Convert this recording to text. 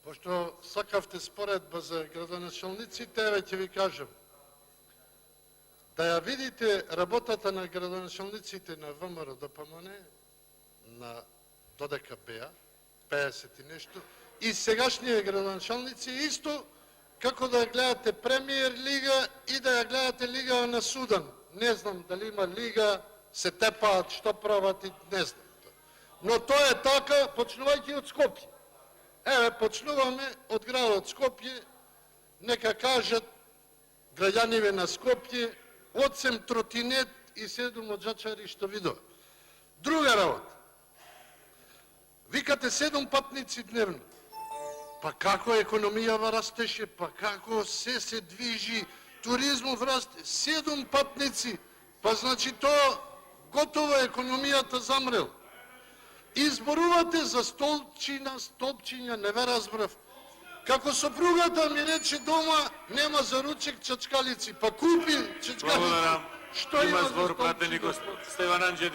Пошто сакавте споредба за градоначалниците, еве ќе ви кажам. Да ја видите работата на градоначалниците на ВМРО ДПМН, на додека беа, 50 и нешто, и сегашнија градоначалници исто како да ја гледате премиер лига и да ја гледате лига на Судан. Не знам дали има лига, се тепаат, што прават и не знам. Но тоа е така, почнувајќи од Скопје. Еве, почнуваме од градот Скопје, нека кажат граѓаниве на Скопје, 8 тротинет и 7 моџачари што видува. Друга работа. Викате 7 патници дневно. Па како економијава растеше, па како се движи, туризмов расте, 7 патници, па значи тоа готово економијата замрела. Изборувате за столпчиња, не ве разбрав. Како сопругата ми рече дома, нема за ручек чачкалици, па купи чачкалици. Благодарам. Што има за збор пратеник столпчиња? Стеван Анđелјевич.